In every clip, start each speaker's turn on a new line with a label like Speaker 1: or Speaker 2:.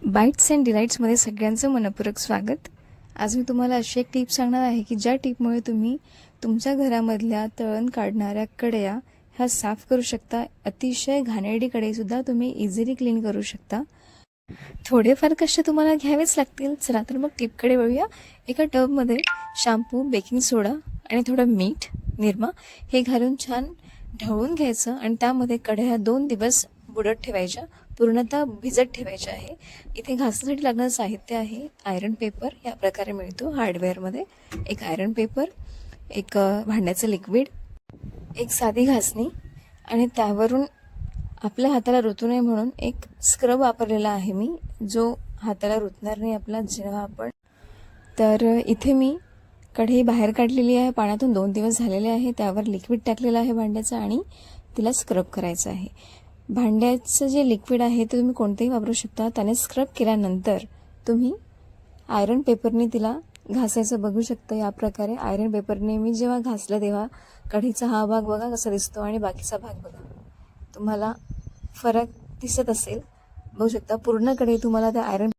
Speaker 1: Bites and डिलाईट्समध्ये सगळ्यांचं मनपूर्वक स्वागत. आज मी तुम्हाला अशी एक टीप सांगणार आहे की ज्या टीपमुळे तुम्ही तुमच्या घरामधल्या तळण काढणाऱ्या कढया ह्या साफ करू शकता. अतिशय घाणेरडी कढईसुद्धा तुम्ही इझिली क्लीन करू शकता. थोडेफार कष्ट तुम्हाला घ्यावेच लागतील. चला तर मग टीपकडे वळूया. एका टबमध्ये शॅम्पू, बेकिंग सोडा आणि थोडं मीठ, निरमा हे घालून छान ढवळून घ्यायचं आणि त्यामध्ये कढया 2 दिवस बुडत ठेवायच्या, पूर्णतः भिजत ठेवायच्या आहे. इथे घासण्यासाठी लागणारं साहित्य आहे आयरन पेपर, या प्रकारे मिळतो हार्डवेअरमध्ये. एक आयरन पेपर, एक भांड्याचं लिक्विड, एक साधी घासणी आणि त्यावरून आपल्या हाताला रुतू नये म्हणून एक स्क्रब वापरलेला आहे मी, जो हाताला रुतणार नाही आपला जेव्हा आपण. तर इथे मी कढई बाहेर काढलेली आहे, पाण्यातून 2 दिवस झालेले आहे. त्यावर लिक्विड टाकलेलं आहे भांड्याचं आणि तिला स्क्रब करायचं आहे. भांड्याचं जे लिक्विड आहे ते तुम्ही कोणतेही वापरू शकता. त्याने स्क्रब केल्यानंतर तुम्ही आयरन पेपरने तिला घासायचं बघू शकता. या प्रकारे आयरन पेपरने मी जेव्हा घासलं तेव्हा कढईचा हा भाग बघा कसा दिसतो आणि बाकीचा भाग बघा, तुम्हाला फरक दिसत असेल. बघू शकता पूर्ण कढई तुम्हाला त्या आयरन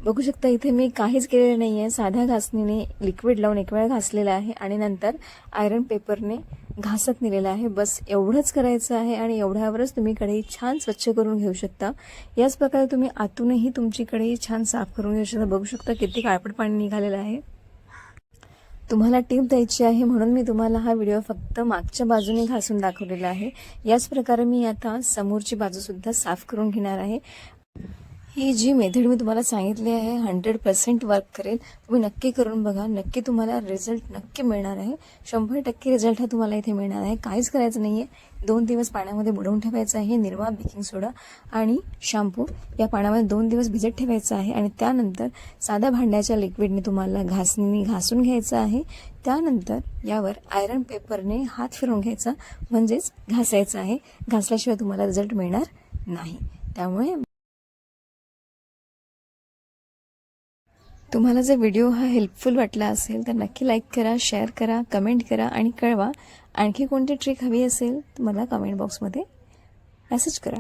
Speaker 1: बघू शकता. इथे मी काहीच केलेलं नाही आहे, साध्या घासणीने लिक्विड लावून एक वेळ घासलेलं आहे आणि नंतर आयरन पेपरने घासत नेलेलं आहे. बस एवढंच करायचं आहे आणि एवढ्यावरच तुम्ही कढई छान स्वच्छ करून घेऊ शकता. याच प्रकारे तुम्ही आतूनही तुमची कढई छान साफ करून घेऊ शकता. बघू शकता किती काळपट पाणी निघालेलं आहे. तुम्हाला टीप द्यायची आहे म्हणून मी तुम्हाला हा व्हिडिओ फक्त मागच्या बाजूने घासून दाखवलेला आहे. याच प्रकारे मी आता समोरची बाजूसुद्धा साफ करून घेणार आहे. ही जी मेथड मी तुम्हाला सांगितली आहे 100% वर्क करेल. तुम्ही नक्की करून बघा, नक्की तुम्हाला रिझल्ट नक्की मिळणार आहे. 100% रिझल्ट हा तुम्हाला इथे मिळणार आहे. काहीच करायचं नाही आहे. 2 दिवस पाण्यामध्ये बुडवून ठेवायचं आहे. निरमा, बेकिंग सोडा आणि शॅम्पू या पाण्यामध्ये 2 दिवस भिजत ठेवायचं आहे आणि त्यानंतर साध्या भांड्याच्या लिक्विडने तुम्हाला घासणीने घासून घ्यायचं आहे. त्यानंतर यावर आयरन पेपरने हात फिरवून घ्यायचा, म्हणजेच घासायचं आहे. घासल्याशिवाय तुम्हाला रिझल्ट मिळणार नाही. त्यामुळे तुम्हाला जर व्हिडिओ हा हेल्पफुल वाटला असेल तर नक्की लाईक करा, शेअर करा, कमेंट करा आणि कळवा. आणखी कोणती ट्रिक हवी असेल तर मला कमेंट बॉक्समध्ये मेसेज करा.